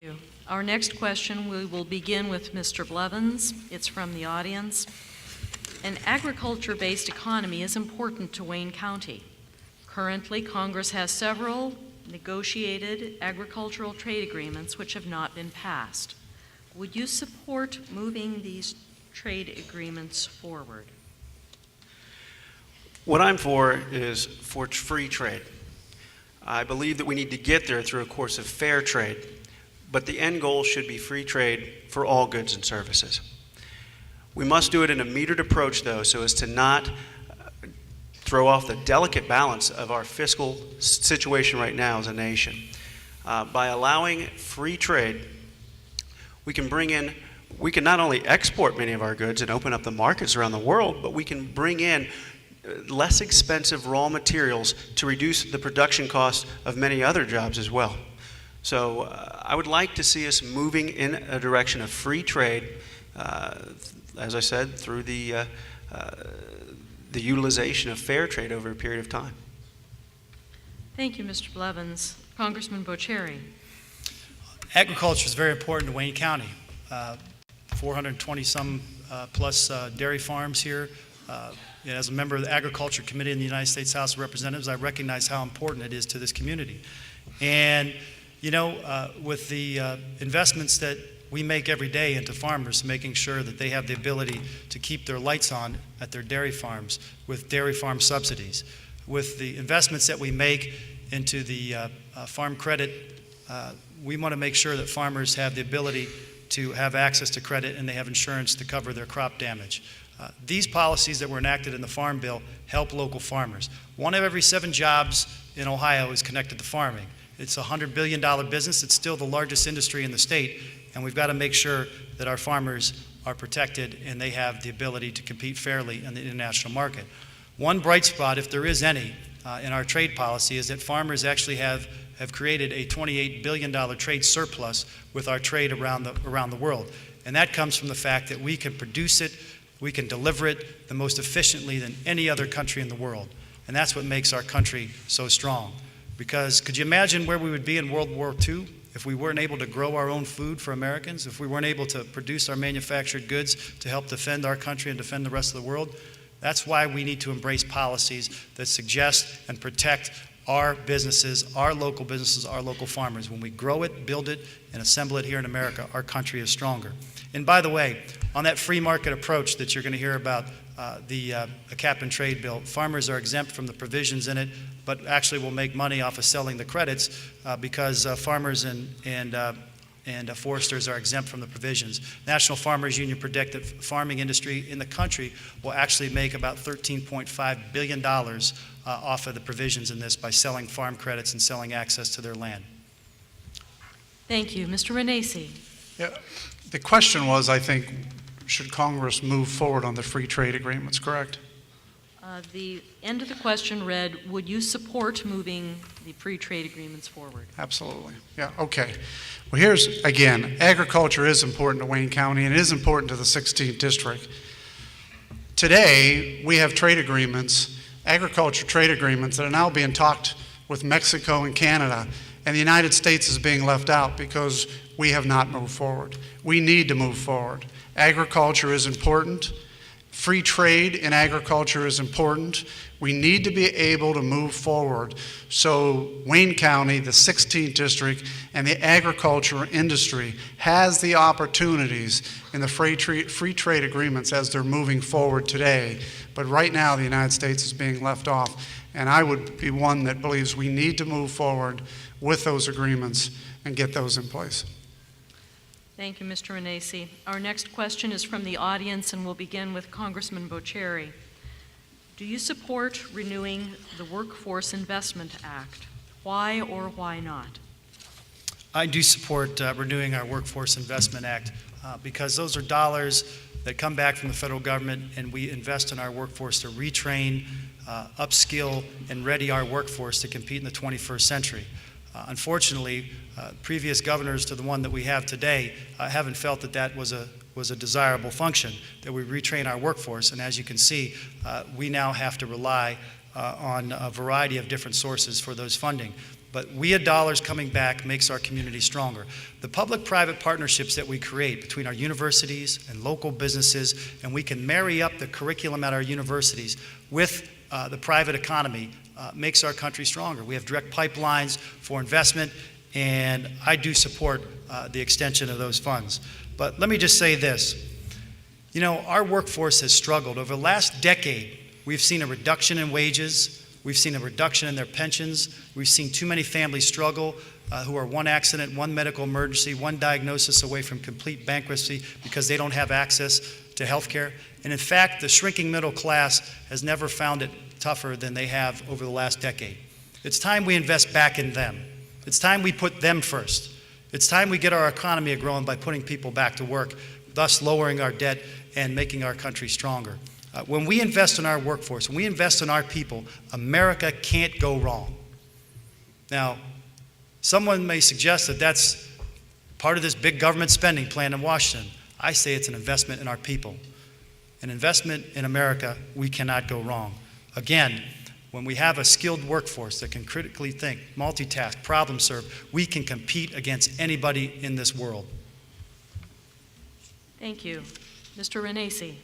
you. Our next question, we will begin with Mr. Blevins. It's from the audience. An agriculture-based economy is important to Wayne County. Currently, Congress has several negotiated agricultural trade agreements which have not been passed. Would you support moving these trade agreements forward? What I'm for is for free trade. I believe that we need to get there through a course of fair trade, but the end goal should be free trade for all goods and services. We must do it in a metered approach, though, so as to not throw off the delicate balance of our fiscal situation right now as a nation. By allowing free trade, we can not only export many of our goods and open up the markets around the world, but we can bring in less expensive raw materials to reduce the production costs of many other jobs as well. So I would like to see us moving in a direction of free trade, as I said, through the utilization of fair trade over a period of time. Thank you, Mr. Blevins. Congressman Bocheri. Agriculture is very important to Wayne County. 420-some plus dairy farms here. As a member of the Agriculture Committee in the United States House of Representatives, I recognize how important it is to this community. And, you know, with the investments that we make every day into farmers, making sure that they have the ability to keep their lights on at their dairy farms with dairy farm subsidies, with the investments that we make into the farm credit, we want to make sure that farmers have the ability to have access to credit and they have insurance to cover their crop damage. These policies that were enacted in the Farm Bill help local farmers. 1 of every 7 jobs in Ohio is connected to farming. It's a $100 billion business. It's still the largest industry in the state, and we've got to make sure that our farmers are protected and they have the ability to compete fairly in the international market. One bright spot, if there is any, in our trade policy is that farmers actually have created a $28 billion trade surplus with our trade around the world. And that comes from the fact that we can produce it, we can deliver it the most efficiently than any other country in the world. And that's what makes our country so strong. Because could you imagine where we would be in World War II if we weren't able to grow our own food for Americans, if we weren't able to produce our manufactured goods to help defend our country and defend the rest of the world? That's why we need to embrace policies that suggest and protect our businesses, our local businesses, our local farmers. When we grow it, build it, and assemble it here in America, our country is stronger. And by the way, on that free market approach that you're going to hear about, the cap and trade bill, farmers are exempt from the provisions in it, but actually will make money off of selling the credits because farmers and foresters are exempt from the provisions. National Farmers Union predict that farming industry in the country will actually make about $13.5 billion off of the provisions in this by selling farm credits and selling access to their land. Thank you. Mr. Renacci. Yeah, the question was, I think, should Congress move forward on the free trade agreements, correct? The end of the question read, would you support moving the free trade agreements forward? Absolutely. Yeah, okay. Well, here's, again, agriculture is important to Wayne County and it is important to the 16th district. Today, we have trade agreements, agriculture trade agreements that are now being talked with Mexico and Canada, and the United States is being left out because we have not moved forward. We need to move forward. Agriculture is important. Free trade in agriculture is important. We need to be able to move forward so Wayne County, the 16th district, and the agriculture industry has the opportunities in the free trade agreements as they're moving forward today. But right now, the United States is being left off. And I would be one that believes we need to move forward with those agreements and get those in place. Thank you, Mr. Renacci. Our next question is from the audience, and we'll begin with Congressman Bocheri. Do you support renewing the Workforce Investment Act? Why or why not? I do support renewing our Workforce Investment Act because those are dollars that come back from the federal government, and we invest in our workforce to retrain, upskill, and ready our workforce to compete in the 21st century. Unfortunately, previous governors to the one that we have today haven't felt that that was a desirable function, that we retrain our workforce. And as you can see, we now have to rely on a variety of different sources for those funding. but WIA dollars coming back makes our community stronger. The public-private partnerships that we create between our universities and local businesses, and we can marry up the curriculum at our universities with the private economy, makes our country stronger. We have direct pipelines for investment, and I do support the extension of those funds. But let me just say this. You know, our workforce has struggled. Over the last decade, we've seen a reduction in wages. We've seen a reduction in their pensions. We've seen too many families struggle who are one accident, one medical emergency, one diagnosis away from complete bankruptcy because they don't have access to health care. And in fact, the shrinking middle class has never found it tougher than they have over the last decade. It's time we invest back in them. It's time we put them first. It's time we get our economy growing by putting people back to work, thus lowering our debt and making our country stronger. When we invest in our workforce, when we invest in our people, America can't go wrong. Now, someone may suggest that that's part of this big government spending plan in Washington. I say it's an investment in our people. An investment in America, we cannot go wrong. Again, when we have a skilled workforce that can critically think, multitask, problem solve, we can compete against anybody in this world. Thank you. Mr. Renacci.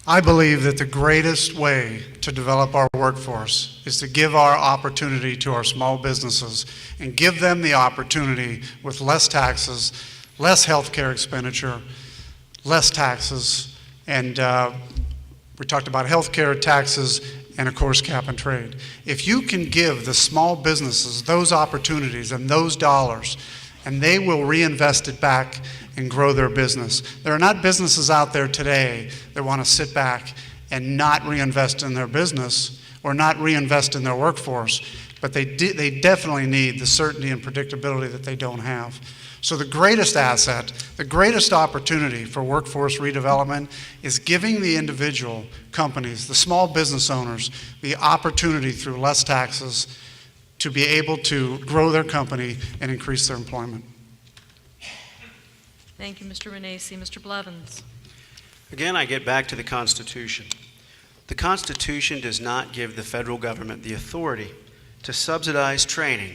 I believe that the greatest way to develop our workforce is to give our opportunity to our small businesses and give them the opportunity with less taxes, less health care expenditure, less taxes, and we talked about health care, taxes, and of course cap and trade. If you can give the small businesses those opportunities and those dollars, and they will reinvest it back and grow their business. There are not businesses out there today that want to sit back and not reinvest in their business or not reinvest in their workforce, but they definitely need the certainty and predictability that they don't have. So the greatest asset, the greatest opportunity for workforce redevelopment is giving the individual companies, the small business owners, the opportunity through less taxes to be able to grow their company and increase their employment. Thank you, Mr. Renacci. Mr. Blevins. Again, I get back to the Constitution. The Constitution does not give the federal government the authority to subsidize training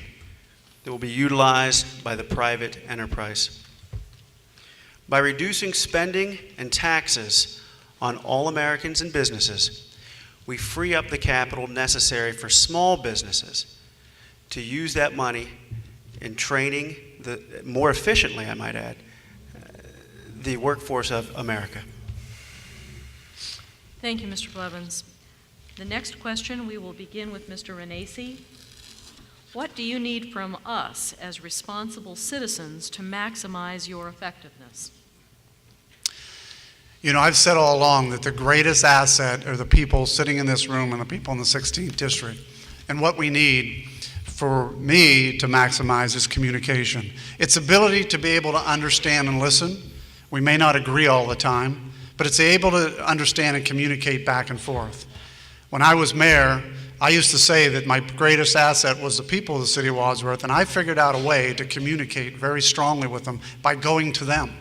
that will be utilized by the private enterprise. By reducing spending and taxes on all Americans and businesses, we free up the capital necessary for small businesses to use that money in training more efficiently, I might add, the workforce of America. Thank you, Mr. Blevins. The next question, we will begin with Mr. Renacci. What do you need from us as responsible citizens to maximize your effectiveness? You know, I've said all along that the greatest asset are the people sitting in this room and the people in the 16th district. And what we need for me to maximize is communication. Its ability to be able to understand and listen. We may not agree all the time, but it's able to understand and communicate back and forth. When I was mayor, I used to say that my greatest asset was the people of the city of Wadsworth, and I figured out a way to communicate very strongly with them by going to them.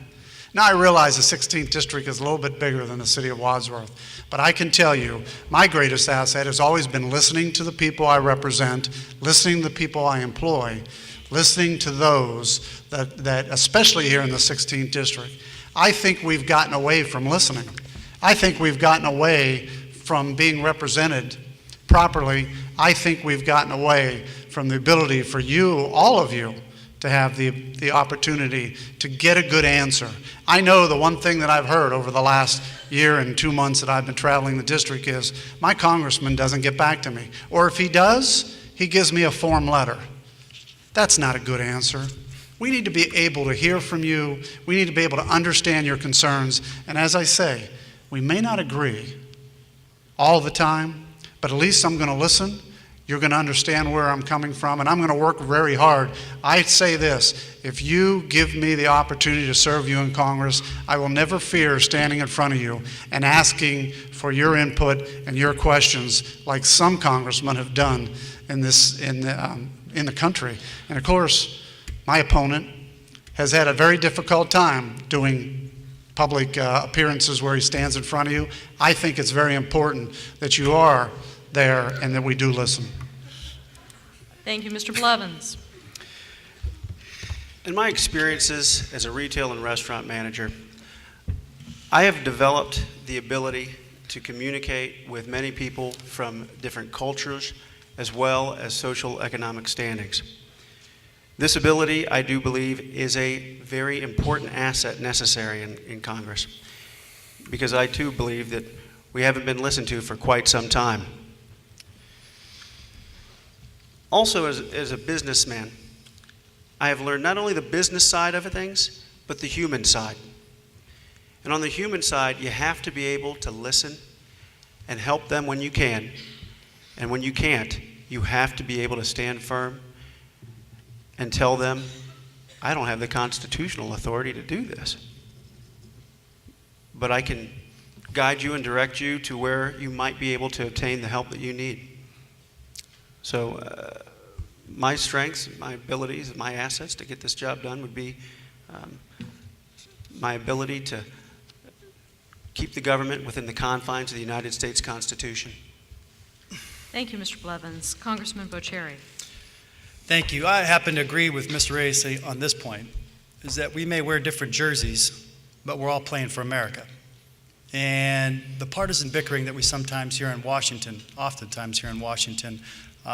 Now I realize the 16th district is a little bit bigger than the city of Wadsworth, but I can tell you my greatest asset has always been listening to the people I represent, listening to the people I employ, listening to those that especially here in the 16th district. I think we've gotten away from listening. I think we've gotten away from being represented properly. I think we've gotten away from the ability for you, all of you, to have the opportunity to get a good answer. I know the one thing that I've heard over the last year and 2 months that I've been traveling the district is my congressman doesn't get back to me. Or if he does, he gives me a form letter. That's not a good answer. We need to be able to hear from you. We need to be able to understand your concerns. And as I say, we may not agree all the time, but at least I'm going to listen. You're going to understand where I'm coming from, and I'm going to work very hard. I say this, if you give me the opportunity to serve you in Congress, I will never fear standing in front of you and asking for your input and your questions like some congressmen have done in the country. And of course, my opponent has had a very difficult time doing public appearances where he stands in front of you. I think it's very important that you are there and that we do listen. Thank you, Mr. Blevins. In my experiences as a retail and restaurant manager, I have developed the ability to communicate with many people from different cultures as well as social economic standings. This ability, I do believe, is a very important asset necessary in Congress, because I too believe that we haven't been listened to for quite some time. Also, as a businessman, I have learned not only the business side of things, but the human side. And on the human side, you have to be able to listen and help them when you can. And when you can't, you have to be able to stand firm and tell them, I don't have the constitutional authority to do this, but I can guide you and direct you to where you might be able to obtain the help that you need. So my strengths, my abilities, my assets to get this job done would be my ability to keep the government within the confines of the United States Constitution. Thank you, Mr. Blevins. Congressman Bocheri. Thank you. I happen to agree with Mr. Reyes on this point, is that we may wear different jerseys, but we're all playing for America. And the partisan bickering that we sometimes hear in Washington, oftentimes here in Washington,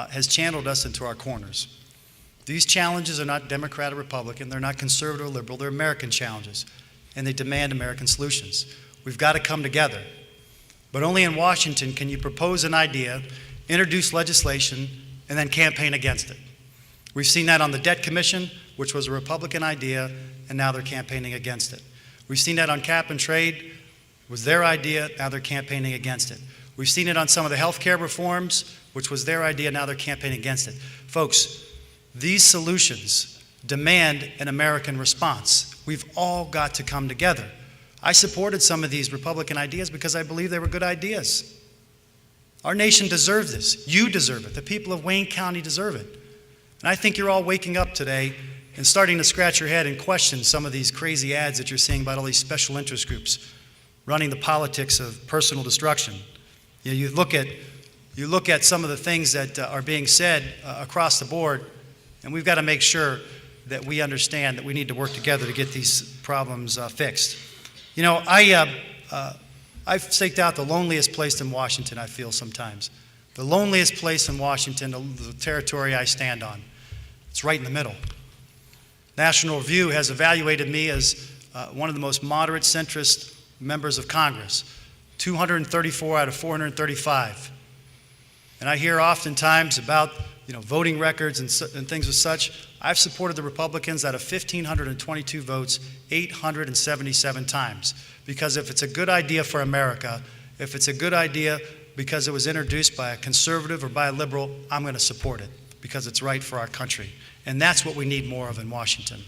has channeled us into our corners. These challenges are not Democrat or Republican, they're not conservative or liberal, they're American challenges, and they demand American solutions. We've got to come together. But only in Washington can you propose an idea, introduce legislation, and then campaign against it. We've seen that on the Debt Commission, which was a Republican idea, and now they're campaigning against it. We've seen that on cap and trade, it was their idea, now they're campaigning against it. We've seen it on some of the health care reforms, which was their idea, now they're campaigning against it. Folks, these solutions demand an American response. We've all got to come together. I supported some of these Republican ideas because I believe they were good ideas. Our nation deserves this. You deserve it. The people of Wayne County deserve it. And I think you're all waking up today and starting to scratch your head and question some of these crazy ads that you're seeing about all these special interest groups running the politics of personal destruction. You look at some of the things that are being said across the board, and we've got to make sure that we understand that we need to work together to get these problems fixed. You know, I've staked out the loneliest place in Washington, I feel sometimes. The loneliest place in Washington, the territory I stand on. It's right in the middle. National Review has evaluated me as one of the most moderate centrist members of Congress, 234 out of 435. And I hear oftentimes about voting records and things of such. I've supported the Republicans out of 1,522 votes 877 times. Because if it's a good idea for America, if it's a good idea because it was introduced by a conservative or by a liberal, I'm going to support it because it's right for our country. And that's what we need more of in Washington.